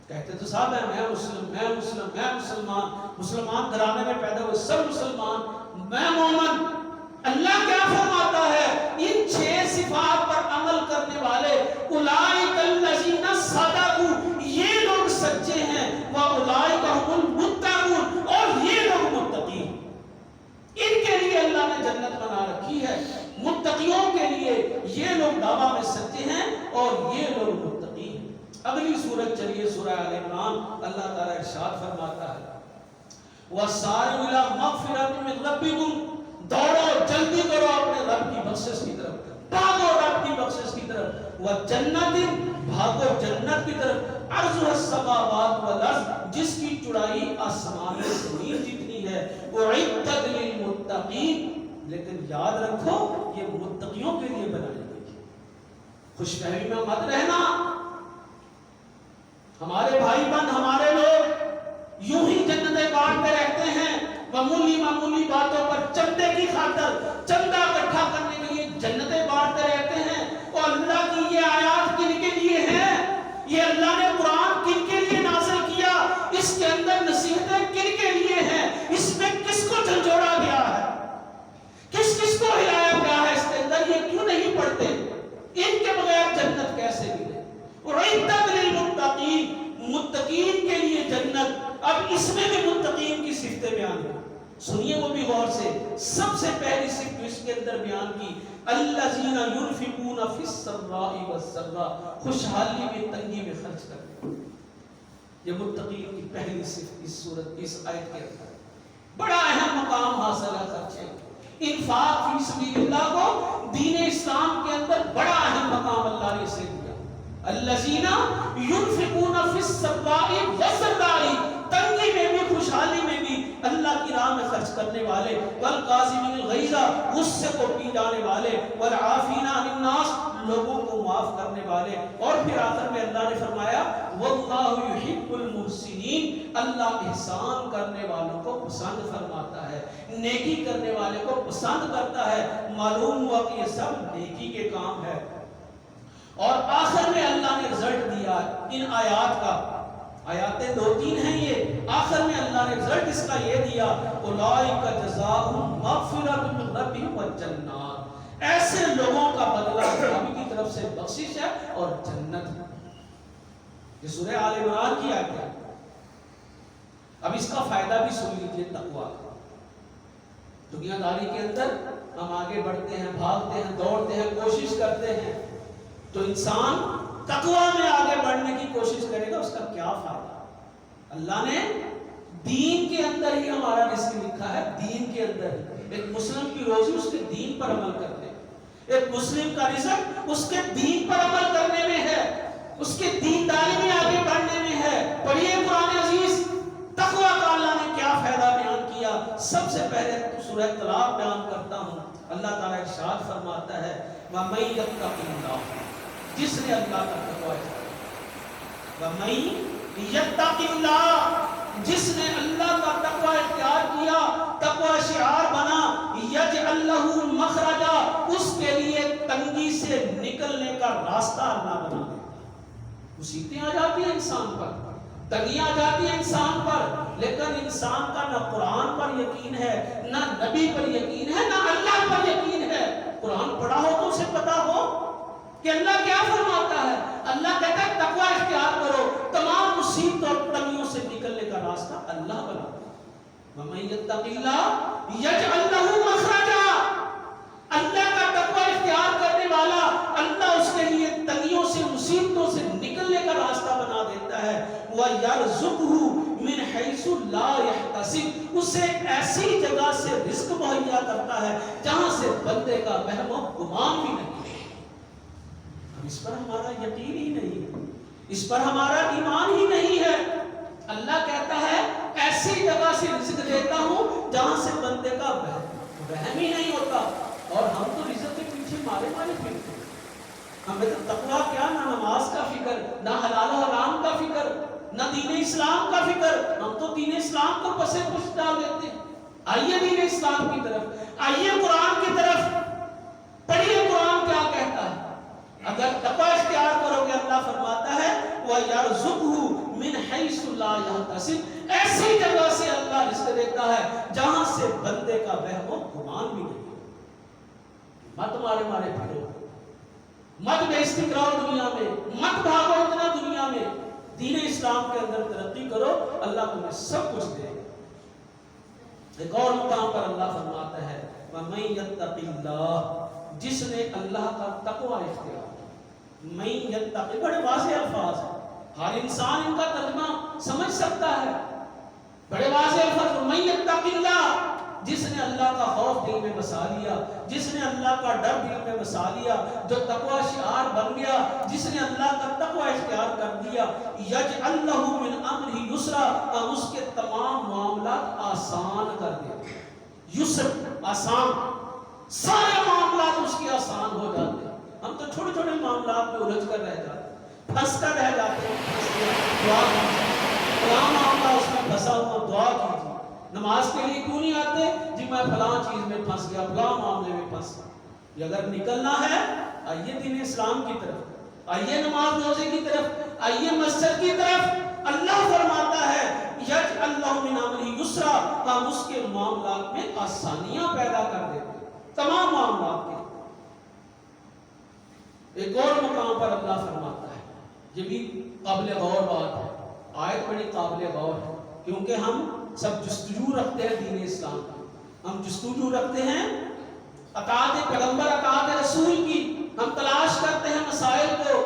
کہتے تو صاحب ہے میں مسلم, میں مسلم, میں مسلمان, مسلمان گھرانے میں پیدا ہوئے, سب مسلمان, میں مومن. اللہ کیا فرماتا ہے, ان 6 صفات پر عمل کرنے والے, اولئک الذین صدقوا, یہ لوگ سچے ہیں. واولئک ھم المتقون, اور یہ لوگ متقی, ان کے لیے اللہ نے جنت بنا رکھی ہے. متقیوں کے لیے یہ لوگ دعویٰ میں سچے ہیں اور یہ لوگ متقی ہیں۔ اگلی سورت چلیے سورہ آل عمران، اللہ تعالیٰ ارشاد فرماتا ہے وَسَارِعُوا إِلَىٰ مَغْفِرَةٍ مِّن رَّبِّكُمْ، دوڑو جلدی کرو اپنے رب کی بخشش کی طرف، بھاگو رب کی بخشش کی طرف، وَجَنَّةٍ، بھاگو جنت کی طرف، عرضها السماوات والارض، جس کی چوڑائی آسمان و زمین جتنی ہے، اعدت للمتقین، لیکن یاد رکھو یہ متقیوں کے لیے بنائی گئی ہے۔ خوش فہمی میں مت رہنا، ہمارے بھائی بہن ہمارے لوگ یوں ہی جنتیں بانٹتے رہتے ہیں، معمولی باتوں پر چندے کی خاطر چندہ اکٹھا کرنے کے لیے جنتیں بانٹتے رہتے ہیں۔ اور اللہ کی یہ آیات کن کے لیے ہیں؟ یہ اللہ نے قرآن کن کے لیے نازل کیا؟ اس کے اندر نصیحتیں کن کے لیے ہیں؟ اس میں کس کو جھنجھوڑا گیا ہے؟ کس کس کو ہلایا گیا ہے؟ اس کے اندر یہ کیوں نہیں پڑھتے؟ ان کے بغیر جنت کیسے ملے؟ اعدت للمتقین، متقین کے لیے جنت۔ اب اس میں بھی متقین کی صفتیں بیان ہیں، سنیے وہ بھی غور سے۔ سب سے پہلی صفت اس کے اندر بیان کی الذین ينفقون فی السراء والضراء، خوشحالی میں تنگی میں خرچ کرتے ہیں۔ یہ متقین کی پہلی صفت اس سورت اس آیت کے اندر بڑا اہم مقام حاصل ہے۔ خرچے انفاق فی سبیل اللہ کو دین اسلام کے اندر بڑا اہم مقام اللہ نے اسے دیا۔ الذین ينفقون فی السراء والضراء، تنگی میں بھی خوشحالی میں بھی اللہ کی راہ میں خرچ کرنے والے، والقاظمین الغیظ، غصے کو پی جانے والے، والعافین عن الناس، لوگوں کو معاف کرنے والے۔ اور پھر آخر میں اللہ نے فرمایا واللہ یحب المحسنین، اللہ احسان کرنے والوں کو پسند فرماتا ہے، نیکی کرنے والے کو پسند کرتا ہے۔ معلوم ہوا کہ یہ سب نیکی کے کام ہے۔ اور آخر میں اللہ نے رزلٹ دیا ان آیات کا، آیاتیں 2-3 ہیں یہ، آخر میں اللہ نے رزلٹ اس کا یہ دیا اولئک جزاؤہم مغفرۃ من ربہم والجنات، ایسے لوگوں کا بدلہ رب کی طرف سے بخشش ہے اور جنت ہے۔ یہ سورہ آل عمران کی آیت ہے۔ اب اس کا فائدہ بھی سن لیجیے تقویٰ کا۔ دنیا داری کے اندر ہم آگے بڑھتے ہیں، بھاگتے ہیں، دوڑتے ہیں، کوشش کرتے ہیں، تو انسان تقویٰ میں آگے بڑھنے کی کوشش کرے گا، اس کا کیا فائدہ؟ اللہ نے دین کے اندر ہی ہمارا رزق لکھا ہے، دین کے اندر ہی۔ ایک مسلم کی روزی اس کے دین پر عمل کرنے، ایک مسلم کا رزق اس کے دین پر عمل کرنے میں ہے، اس کے دینداری میں آگے بڑھنے میں ہے۔ پڑھیے قرآن عزیز، تقویٰ کا اللہ نے کیا فائدہ بیان کیا۔ سب سے پہلے سورہ طلاق بیان کرتا ہوں۔ اللہ تعالیٰ ارشاد فرماتا ہے وَمَن يَتَّقِ اللَّهَ، جس نے اللہ کا تقویٰ اختیار، وَمَن يَتَّقِ اللَّهَ، جس نے اللہ کا تقویٰ اختیار کیا، تقویٰ شعار بنا، يَجْعَلْ لَهُ مَخْرَجًا، اس کے لیے تنگی سے نکلنے کا راستہ اللہ بنا دیتا ہے۔ مصیبتیں آ جاتی ہیں انسان پر، تنگیاں آ جاتی ہیں انسان پر، لیکن انسان کا نہ قرآن پر یقین ہے، نہ نبی پر یقین ہے، نہ اللہ پر یقین ہے۔ قرآن پڑھا ہو تو اسے پتا ہو کہ اللہ کیا فرماتا ہے۔ اللہ کہتا ہے تقویٰ اختیار کرو، تمام مصیبتوں اور تنگیوں سے نکلنے کا راستہ اللہ بنا دے۔ وَمَن يَتَّقِ اللَّهَ يَجْعَلْ لَهُ مَخْرَجًا، اللہ کا تقویٰ اختیار کرنے والا، اللہ اس کے لیے تنگیوں سے مصیبتوں سے نکلنے کا راستہ بنا دیتا ہے۔ وَيَرْزُقْهُ مِنْ حَيْثُ لَا يَحْتَسِبُ، اسے ایسی جگہ سے رزق مہیا کرتا ہے جہاں سے بندے کا وہم و گمان بھی نہیں ہے۔ اس پر ہمارا یقین ہی نہیں ہے، اس پر ہمارا ایمان ہی نہیں ہے۔ اللہ کہتا ہے ایسی جگہ سے رزق دیتا ہوں جہاں سے بندے کا وہم ہی نہیں ہوتا، اور ہم تو رزق کے پیچھے مارے پھرتے ہیں۔ ہمیں تو تقویٰ کیا، نہ نماز کا فکر، نہ حلال و حرام کا فکر، نہ دین اسلام کا فکر، ہم تو دین اسلام کو پسے پش ڈال دیتے ہیں۔ آئیے دین اسلام کی طرف، آئیے قرآن کی طرف، پڑھیے قرآن کیا کہتا ہے۔ اگر تقویٰ اختیار کرو گے، اللہ فرماتا ہے وَيَرْزُقْهُ مِنْ حَيْثُ لَا يَحْتَسِبُ، ایسی جگہ سے اللہ رزق دیتا ہے جہاں سے بندے کا وہم و گمان بھی نہیں۔ مت مارے پھرو، مت بے استقرار دنیا میں، مت بھاگو اتنا دنیا میں، دین اسلام کے اندر ترقی کرو، اللہ تمہیں سب کچھ دے گا۔ ایک اور مقام پر اللہ فرماتا ہے وَمَن يَتَّقِ اللَّهَ، جس نے اللہ کا تقویٰ اختیار، میں یتقی، بڑے واضح الفاظ ہیں، ہر انسان ان کا ترجمہ سمجھ سکتا ہے، بڑے واضح الفاظ، میں یتقی اللہ، جس نے اللہ کا خوف دل میں بسا لیا، جس نے اللہ کا ڈر دل میں بسا لیا، جو تقوی شعار بن گیا، جس نے اللہ کا تقوی اختیار کر دیا، یجعل لہ من امرہ یسرا، ہم اس کے تمام معاملات آسان کر دیتے ہیں۔ یسر آسان، سارے معاملات اس کے آسان ہو جاتے ہیں۔ ہم تو چھوٹے چھوٹے معاملات میں الجھ کر رہ جاتے ہیں، پھنس کر رہ جاتے ہیں۔ دعا کیجیے، فلاں معاملہ اس میں پھنسا ہوا، دعا کیجیے۔ نماز کے لیے کیوں نہیں آتے؟ جی میں فلاں چیز میں پھنس گیا، فلاں معاملے میں پھنس گیا۔ یہ اگر نکلنا ہے آئیے دین اسلام کی طرف، آئیے نماز روزے کی طرف، آئیے مسجد کی طرف۔ اللہ فرماتا ہے یجعل لہ من امرہ یسرا، ہم اس کے معاملات میں آسانیاں پیدا کر دیتے ہیں، تمام معاملات کے۔ ایک اور مقام پر اللہ فرماتا ہے، یہ بھی قابل غور بات ہے، آیت بڑی قابل غور ہے، کیونکہ ہم سب جستجو رکھتے ہیں دین اسلام کی، ہم جستجو رکھتے ہیں اطاعت پیغمبر، اطاعت رسول کی، ہم تلاش کرتے ہیں مسائل کو۔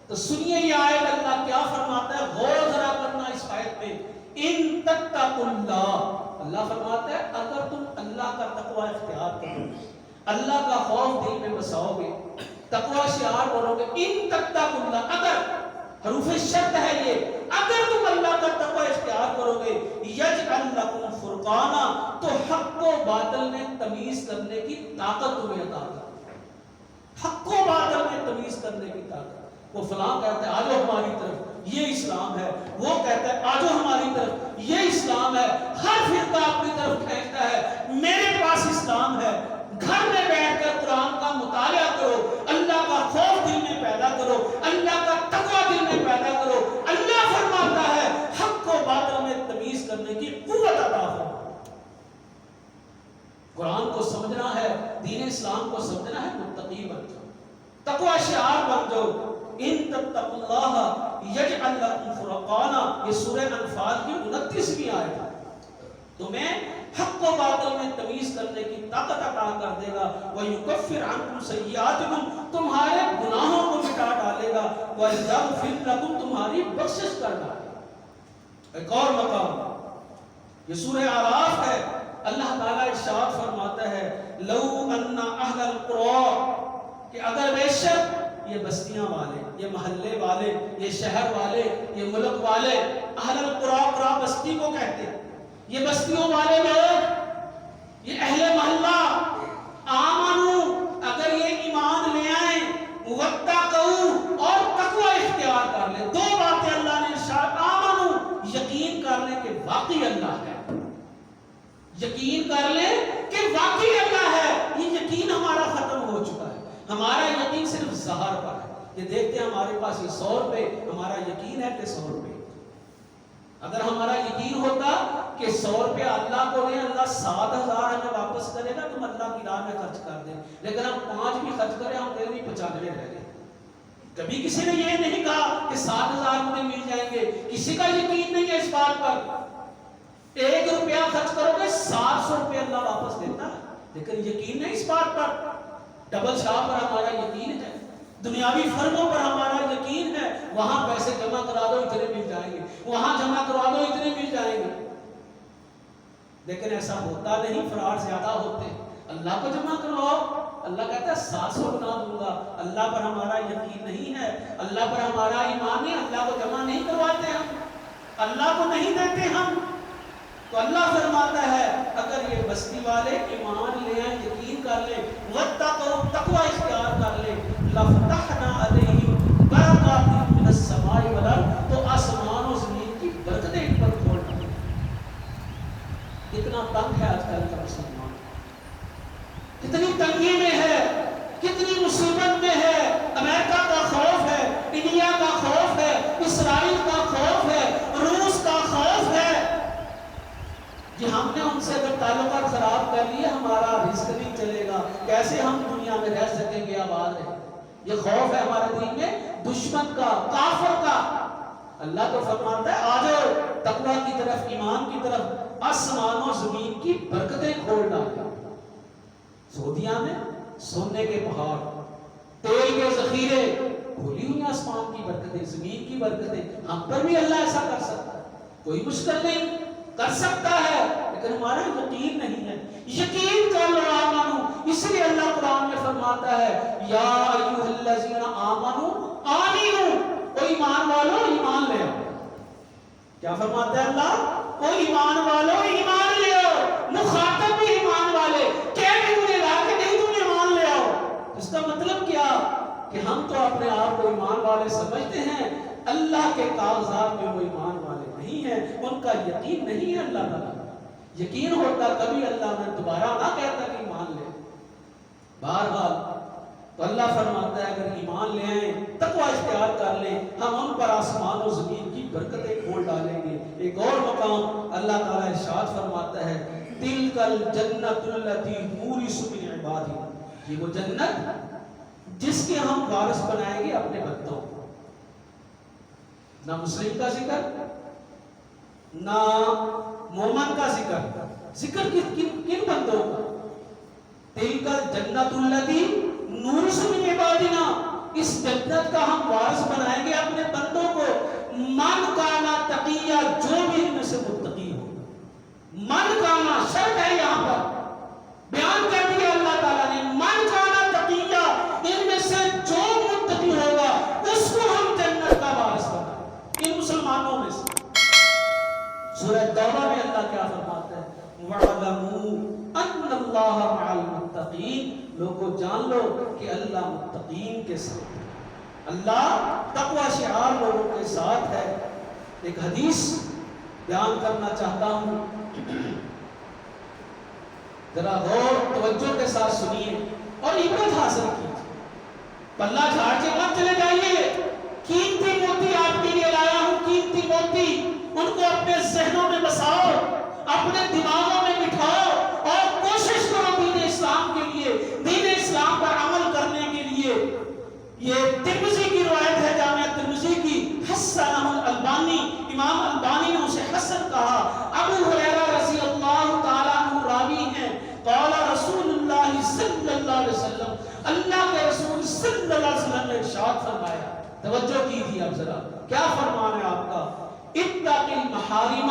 تو سنیے یہ آیت اللہ کیا فرماتا ہے، غور ذرا کرنا اس آیت میں۔ ان تتقوا اللہ، اللہ فرماتا ہے اگر تم اللہ کا تقوی اختیار کرو، اللہ کا خوف دل میں بساؤ گے، تقوی شعار بولو گے، ان تتقوا اللہ، اگر حروف شرط ہے یہ، اگر تم اللہ کا تقوی اختیار کرو گے، یجعل لکم فرقانا، تو حق و باطل میں تمیز کرنے کی طاقت تمہیں عطا کرے، حق و باطل میں تمیز کرنے کی طاقت۔ وہ فلاں کہتا ہے آجو ہماری طرف، یہ اسلام ہے، وہ کہتا ہے آجو ہماری طرف، یہ اسلام ہے، ہر فرقہ اپنی طرف کھینچتا ہے، میرے پاس اسلام ہے۔ گھر میں بیٹھ کر قرآن کا مطالعہ کرو، اللہ کا خوف دل میں پیدا کرو، اللہ کا تقوی دل میں پیدا کرو۔ اللہ فرماتا ہے حق و باطل میں تمیز کرنے کی قوت عطا فرماتا ہے۔ قرآن کو سمجھنا ہے، دین اسلام کو سمجھنا ہے، متقی بن جاؤ، تقوی شعار بن جاؤ۔ ان تتقوا اللہ یجعل لکم فرقانا، یہ سورہ انفال کی 29ویں آیت ہے، تمہیں حق و باطل میں تمیز کرنے کی طاقت عطا کر دے گا۔ وَيُكَفِّرْ عَنْكُمْ سَيِّئَاتِكُمْ، تمہارے گناہوں کو مٹا ڈالے گا، وَيَغْفِرْ لَكُمْ، تمہاری بخشش کر ڈالے گا۔ ایک اور مقام، یہ سورہ اعراف ہے، اللہ تعالیٰ ارشاد فرماتا ہے لَوْ أَنَّ أَهْلَ الْقُرَىٰ، کہ اگر بے شک یہ بستیاں والے، یہ محلے والے، یہ شہر والے، یہ ملک والے، اہل القرى، قرى بستی کو کہتے ہیں، یہ بستیوں والے لوگ، یہ اہل محلہ، آمنوا، اگر یہ ایمان لے آئیں، واتقوا، اور تقوی اختیار کر لیں۔ دو باتیں اللہ نے ارشاد، آمنوا، یقین کر لیں کہ واقعی اللہ ہے، یقین کر لیں کہ واقعی اللہ ہے۔ یہ یقین ہمارا ختم ہو چکا ہے، ہمارا یقین صرف ظاہر پر ہے۔ یہ دیکھتے ہیں ہمارے پاس یہ 100 روپے، ہمارا یقین ہے کہ 100 روپے، اگر ہمارا یقین ہوتا کہ 100 روپے اللہ کو دیں، اللہ 7000 ہمیں واپس کرے گا، تم اللہ کی راہ میں خرچ کر دیں، لیکن ہم 5 بھی خرچ کریں، ہم دے نہیں 95 رہ گئے۔ کبھی کسی نے یہ نہیں کہا کہ 7000 مجھے مل جائیں گے، کسی کا یقین نہیں ہے اس بات پر۔ 1 روپیہ خرچ کرو گے 700 روپے اللہ واپس دیتا ہے، لیکن یقین نہیں اس بات پر۔ ڈبل شاہ پر ہمارا یقین ہے، دنیاوی فرموں پر ہمارا یقین ہے، وہاں پیسے جمع کرا دو اتنے مل جائیں گے، وہاں جمع کروا دو اتنے مل جائیں گے، لیکن ایسا ہوتا نہیں، فراڈ زیادہ ہوتے ہیں۔ اللہ کو جمع کرواؤ، اللہ کہتا ہے 700 بنا دوں گا۔ اللہ پر ہمارا یقین نہیں ہے، اللہ پر ہمارا ایمان نہیں، اللہ کو جمع نہیں کرواتے ہم، اللہ کو نہیں دیتے ہم۔ تو اللہ فرماتا ہے اگر یہ بستی والے ایمان لے آئیں، یقین کر لیں، واتقوا، تقوی اختیار کر لیں، لفتحنا علیہم برکات من السماء والارض، تو آسمان و زمین کی برکتیں ان پر کھول ڈالیں۔ کتنا تنگ ہے آج کل کا مسلمان، کتنی تنگی میں ہے، کتنی مصیبت میں ہے۔ امریکہ کا خوف ہے، انڈیا کا خوف ہے، اسرائیل کا خوف ہے، روس کا خوف ہے۔ کہ ہم نے ان سے اگر تعلقات خراب کر لیے ہمارا رزق نہیں چلے گا، کیسے ہم دنیا میں رہ سکیں گے، آباد رہیں۔ یہ خوف ہے ہمارے دین میں دشمن کا، کافر کا۔ اللہ تو فرماتا ہے آ جاؤ تقوی کی طرف، ایمان کی طرف، آسمان و زمین کی برکتیں کھول ڈالیں۔ سعودیہ میں سونے کے پہاڑ، تیل کے ذخیرے، کھولی ہوئی آسمان کی برکتیں، زمین کی برکتیں، ہم پر بھی اللہ ایسا کر سکتا ہے، کوئی مشکل نہیں، کر سکتا ہے، لیکن ہمارا یقین نہیں ہے۔ یقین کر لو آمنو، اس لیے اللہ قرآن میں فرماتا ہے یا ایھا الذین آمنو آمنو، کوئی ایمان والو ایمان لے آؤ۔ کیا فرماتا ہے اللہ؟ کوئی ایمان والو ایمان لے آؤ، مخاطب بھی ایمان والے، کہہ بھی مجھے لا کے نہیں تم ایمان لے آؤ۔ اس کا مطلب کیا کہ ہم تو اپنے آپ کو ایمان والے سمجھتے ہیں، اللہ کے کاغذات میں وہ ایمان والے نہیں ہیں، ان کا یقین نہیں ہے اللہ تعالیٰ۔ یقین ہوتا کبھی اللہ نے دوبارہ نہ کہتا کہ ایمان لے۔ بہرحال تو اللہ فرماتا ہے اگر ایمان لے آئیں، تقوی اختیار کر لیں، ہم ان پر آسمان و زمین کی برکتیں کھول ڈالیں گے۔ ایک اور مقام اللہ تعالیٰ ارشاد فرماتا ہے تِلْكَ الْجَنَّةُ الَّتِي نُورِثُ مِنْ عِبَادِنَا، یہ وہ جنت جس کے ہم وارث بنائیں گے اپنے بندوں کو۔ نہ مسلم کا ذکر، نہ مومن کا ذکر کن بندوں کا؟ تِلْكَ الْجَنَّةُ الَّتِي نُورِثُ مِنْ عِبَادِنَا، اس جنت کا ہم وارث بنائیں گے اپنے بندوں کو۔ من کانا تقیہ، جو بھی ان میں سے متقی ہو، من کانا شرط ہے یہاں پر بیان کر دیا اللہ تعالیٰ نے، من کانا تقیہ، ان میں سے جو متقی ہوگا اس کو ہم جنت کا وارث بنائیں، ان مسلمانوں میں سے۔ سورہ توبہ میں اللہ کیا فرماتا ہے؟ وَعَلَمُوا أَنَّ اللَّهَ مَعَ الْمُتَّقِينَ، لوگوں جان لو کہ اللہ متقین کے ساتھ، اللہ تقوی شعار لوگوں کے ساتھ ہے۔ ایک حدیث بیان کرنا چاہتا ہوں، ذرا غور توجہ کے ساتھ سنیے اور عبرت حاصل کیجیے۔ پلہ جھاڑ کے مت چلے جائیے، قیمتی موتی آپ کے لیے لایا ہوں، قیمتی موتی، ان کو اپنے ذہنوں میں بساؤ، اپنے دماغوں میں بٹھاؤ اور کوشش کرو دین اسلام کے لیے، دین اسلام پر عمل کرنے کے لیے۔ یہ ترمذی کی روایت ہے، جامع ترمذی کی، حسنہ الالبانی، امام البانی نے اسے حسن کہا۔ ابو ہریرہ رضی اللہ تعالیٰ عنہ راوی ہیں، قال رسول اللہ صلی اللہ علیہ وسلم، اللہ کے رسول صلی اللہ علیہ وسلم نے ارشاد فرمایا، توجہ کیجیے اب ذرا، کیا فرمان ہے آپ کا؟ اتق المحارم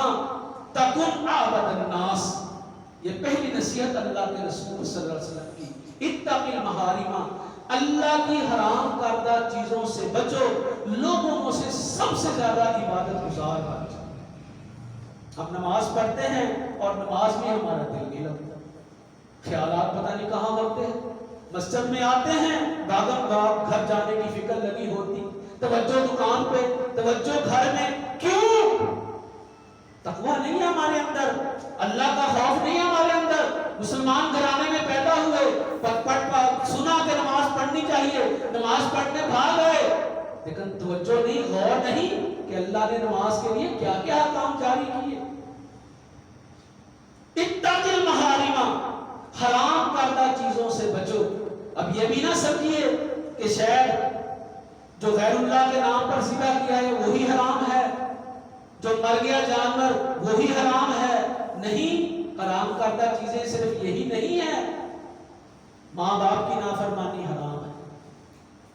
تکن اعبد الناس، یہ پہلی نصیحت اللہ کے رسول صلی اللہ علیہ وسلم کی۔ اتق المحارم، اللہ کی حرام کردہ چیزوں سے بچو، لوگوں سے سب سے زیادہ عبادت گزار بن جاؤ۔ ہم نماز پڑھتے ہیں اور نماز میں ہمارا دل نہیں لگتا، خیالات پتہ نہیں کہاں ہوتے ہیں، مسجد میں آتے ہیں بھاگم بھاگ گھر جانے کی فکر لگی ہوتی، توجہ دکان پہ، توجہ گھر میں، کیوں؟ تقوی نہیں ہے ہمارے اندر، اللہ کا خوف نہیں ہے ہمارے اندر۔ مسلمان گھرانے میں پیدا ہوئے، سنا کہ نماز پڑھنی چاہیے، نماز پڑھنے بھاگ گئے، لیکن توجہ نہیں، غور نہیں کہ اللہ نے نماز کے لیے کیا کیا کام جاری کیے۔ اتق المحارم، حرام کردہ چیزوں سے بچو۔ اب یہ بھی نہ سمجھیے کہ شاید جو غیر اللہ کے نام پر ذبح کیا ہے وہی حرام ہے، جو مر گیا جانور وہی حرام ہے، نہیں، حرام کردہ چیزیں صرف یہی نہیں ہے۔ ماں باپ کی نافرمانی حرام ہے،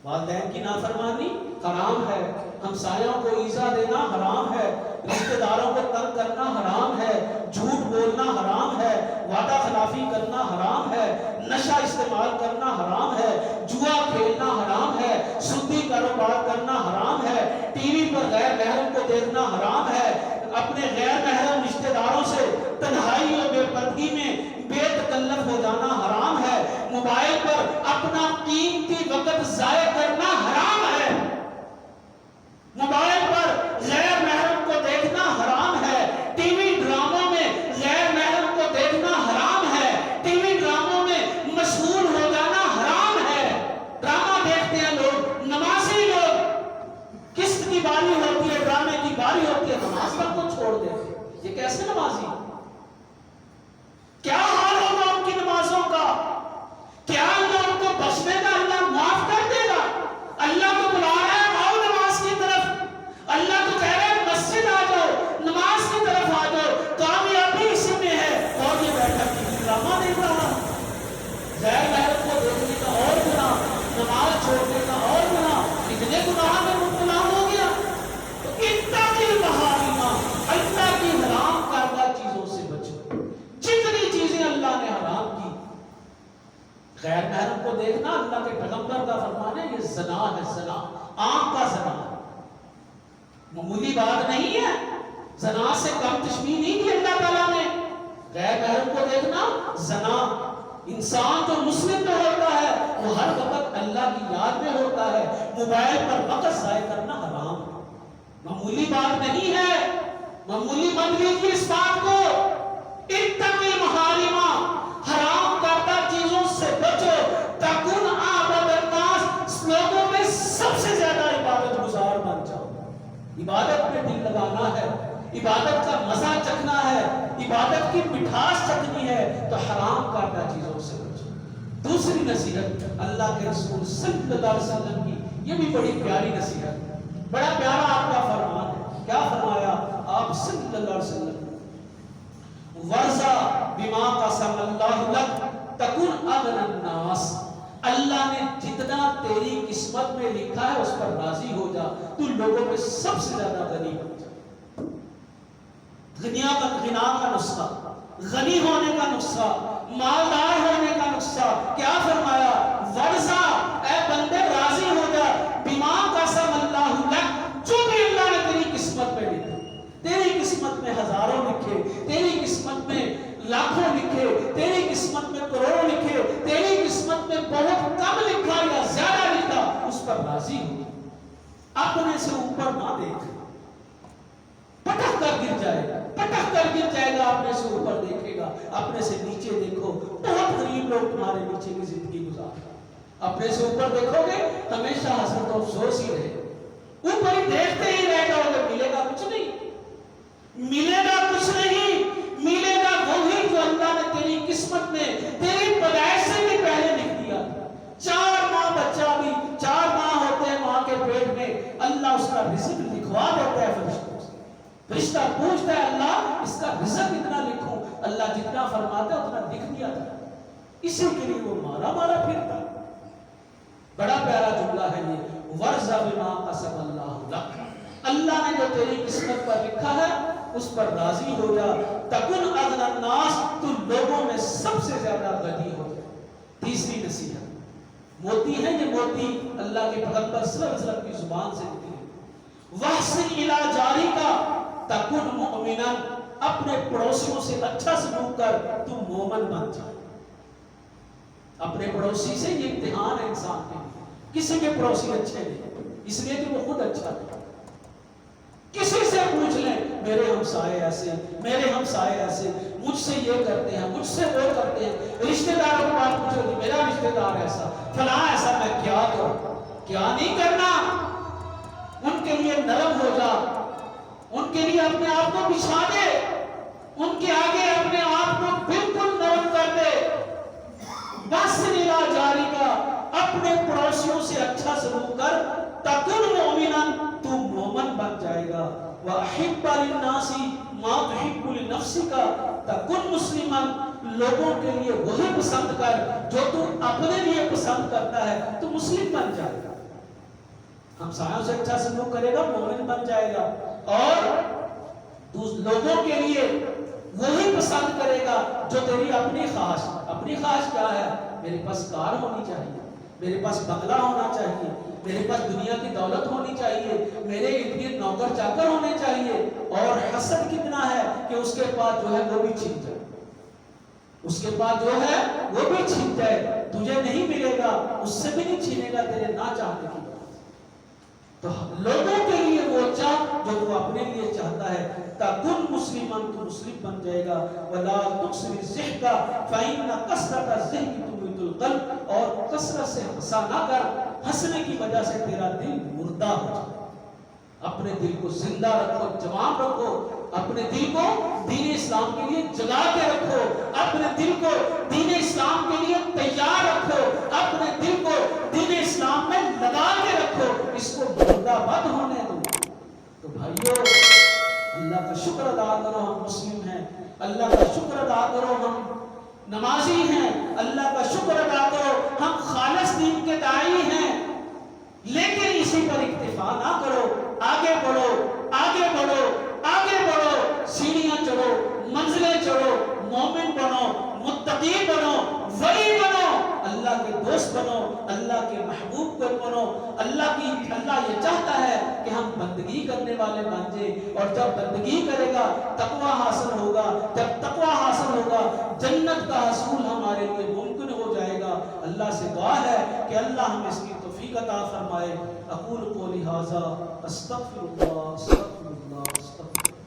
والدین کی نافرمانی حرام ہے، ہمسایوں کو ایذا دینا حرام ہے، رشتہ داروں کو تنگ کرنا حرام ہے، جھوٹ بولنا حرام ہے، وعدہ خلافی کرنا حرام ہے، نشہ استعمال کرنا حرام ہے، جوا کھیلنا حرام ہے، سودی کاروبار کرنا حرام ہے، ٹی وی پر غیر محرم کو دیکھنا حرام ہے، اپنے غیر محرم رشتہ داروں سے تنہائی اور بے پردگی میں بے تکلف ہو جانا حرام ہے، موبائل پر اپنا قیمتی وقت ضائع کرنا حرام ہے، موبائل پر غیر محرم کو دیکھنا حرام ہے، ٹی وی ڈراموں میں غیر محرم کو دیکھنا حرام ہے، ٹی وی ڈراموں میں مشغول ہو جانا حرام ہے۔ ڈرامہ دیکھتے ہیں لوگ، نمازی لوگ، قسط کی باری ہوتی ہے، ڈرامے کی باری ہوتی ہے، نماز پر کو چھوڑ دیتے، یہ کیسے نمازی؟ کیا حال ہوگا ان کی نمازوں غیر محرم کو دیکھنا اللہ کے پیغمبر کا فرمان ہے یہ زنا ہے، زنا آنکھ کا زنا ہے، معمولی بات نہیں ہے، زنا سے کم تشبیہ نہیں دی اللہ تعالیٰ نے۔ غیر محرم کو دیکھنا زنا، انسان جو مسلم میں ہوتا ہے وہ ہر وقت اللہ کی یاد میں ہوتا ہے، موبائل پر وقت ضائع کرنا حرام ہے، معمولی بات نہیں ہے، معمولی مت لیجیے اس بات کو۔ اتقی محارمہ، حرام کردہ چیزوں سے بچو، تکن عابد الناس، لوگوں میں سب سے زیادہ عبادت گزار بن جاؤ۔ عبادت میں دل لگانا ہے، عبادت کا مزہ چکھنا ہے، عبادت کی مٹھاس چکھنی ہے تو حرام کردہ چیزوں سے بچو۔ دوسری نصیحت اللہ کے رسول صلی اللہ علیہ وسلم کی، یہ بھی بڑی پیاری نصیحت ہے، بڑا پیارا آپ کا فرمان ہے۔ کیا فرمایا آپ صلی اللہ علیہ وسلم؟ ورزا بما قسم اللہ لک تکن اغنی الناس، اللہ نے جتنا تیری قسمت میں لکھا ہے اس پر راضی ہو جا، تو لوگوں میں سب سے زیادہ غنی بن جا۔ غنا کا نسخہ، غنی ہونے کا نسخہ، مالدار ہونے کا نسخہ کیا فرمایا؟ ورزا، اے بندے راضی ہو جا، بما قسم اللہ لک، جو بھی اللہ نے تیری قسمت میں لکھا۔ تیری قسمت میں ہزاروں لکھے، تیری قسمت میں لاکھوں لکھے، تیری قسمت میں کروڑوں لکھے، تیری قسمت میں بہت کم لکھا یا زیادہ لکھا، اس پر راضی ہو، اپنے سے اوپر نہ دیکھ، پٹک کر گر جائے گا، پٹک کر گر جائے گا، اپنے سے اوپر دیکھے گا، اپنے سے نیچے دیکھو۔ بہت غریب لوگ تمہارے نیچے کی زندگی گزارتے ہیں، اپنے سے اوپر دیکھو گے ہمیشہ حسرت و افسوس ہی رہے، اوپر ہی دیکھتے ہی رہ جاؤ گے، ملے گا کچھ نہیں، ملے گا کچھ نہیں، ملے گا وہی جو اللہ نے تیری قسمت میں تیری پیدائش سے بھی پہلے لکھ دیا۔ 4 ماہ بچہ بھی 4 ماہ ہوتے ہیں ماں کے پیٹ میں، اللہ اس کا رزق لکھوا دیتا ہے فرشتوں سے۔ فرشتہ پوچھتا ہے اللہ اس کا رزق کتنا لکھوں؟ اللہ جتنا فرماتا ہے اتنا لکھ دیا تھا، اسی کے لیے وہ مارا مارا پھرتا۔ بڑا پیارا جملہ ہے یہ، ورزا بما قسم اللہ لک، اللہ نے جو تیری قسمت پر لکھا ہے اس پر راضی ہو جا، تکن اغنی الناس، تو لوگوں میں سب سے زیادہ غنی ہو جا۔ تیسری نصیحت، موتی ہے یہ موتی اللہ کے پیغمبر صلی اللہ علیہ وسلم کی زبان سے نکلی، وَحْسِنْ إِلَىٰ جَارِكَ تَكُنْ مُؤْمِنًا، اپنے پڑوسیوں سے اچھا سلوک کر تم مومن بن جا۔ اپنے پڑوسی سے یہ امتحان ہے انسان کے، کسی کے پڑوسی اچھے نہیں اس لیے کہ وہ خود اچھا نہیں، کسی سے پوچھ لیں میرے ہمسائے ایسے، میرے ہمسائے ایسے، مجھ سے یہ کرتے ہیں، مجھ سے وہ کرتے ہیں، رشتہ داروں کو بات پوچھو کہ میرا رشتہ دار ایسا، فلاں ایسا، میں کیا کروں؟ کیا نہیں کرنا، ان کے لیے نرم ہو جا، ان کے لیے اپنے آپ کو بچھا دے، ان کے آگے اپنے آپ کو بالکل نرم کر دے۔ بس نیلا جاری کا، اپنے پڑوسیوں سے اچھا سلوک کر، تکن مومنا، تو مومن بن جائے گا، وَأَحِبَّ لِلنَّاسِ مَا تُحِبُّ لِنَفْسِكَ، تکن مسلما، لوگوں کے لیے وہی پسند کر جو تو اپنے لیے پسند کرتا ہے، تو مسلم بن جائے گا۔ ہمسایوں سے اچھا سلوک کرے گا مومن بن جائے گا، اور لوگوں کے لیے وہی پسند کرے گا جو تیری اپنی خواہش۔ اپنی خواہش کیا ہے؟ میرے پاس کار ہونی چاہیے، میرے پاس بنگلہ ہونا چاہیے، میرے پاس دنیا کی دولت ہونی چاہیے، میرے ارد گرد نوکر چاکر ہونے چاہیے، اور حسد کتنا ہے کہ اس کے پاس جو ہے وہ بھی چھن جائے، اس کے پاس جو ہے وہ بھی چھن جائے، تجھے نہیں ملے گا، اس سے بھی نہیں چھینے گا تیرے نہ چاہنے کی۔ تو لوگوں کے لیے وہ چاہ جو وہ اپنے لیے چاہتا ہے، تکن مسلمان، تو مسلم بن جائے گا، ولا تکسر الضحک فإن کثرۃ الضحک تمیت القلب، اور کثرت سے ہنسا نہ کر، ہنسنے کی وجہ سے تیرا دل مردہ ہو جائے۔ اپنے دل کو زندہ رکھو، جوان رکھو، اپنے دل کو دین اسلام کے لیے جگا کے رکھو، اپنے دل کو دین اسلام کے لیے تیار رکھو، اپنے دل کو دین اسلام میں لگا کے رکھو، اس کو مردہ مت ہونے دو۔ تو بھائیو، اللہ کا شکر ادا کرو ہم مسلم ہیں، اللہ کا شکر ادا کرو ہم نمازی ہیں، اللہ کا شکر ادا کرو ہم خالص دین کے داعی ہیں، لیکن اسی پر اکتفا نہ کرو، آگے بڑھو، آگے بڑھو، آگے بڑھو، سیڑھیاں چڑھو، منزلیں چڑھو، مومن بنو، متقی بنو، ولی بنو، اللہ دوست بنو، اللہ کے محبوب بنو۔ اللہ یہ چاہتا ہے کہ ہم بندگی کرنے والے بن جائیں، اور جب بندگی کرے گا تقویٰ حاصل ہوگا، جب تقویٰ حاصل ہوگا جنت کا حصول ہمارے لیے ممکن ہو جائے گا۔ اللہ سے دعا ہے کہ اللہ ہمیں اس کی توفیق عطا فرمائے۔ اقول قولی ھذا استغفر اللہ استغفر اللہ استغفر اللہ۔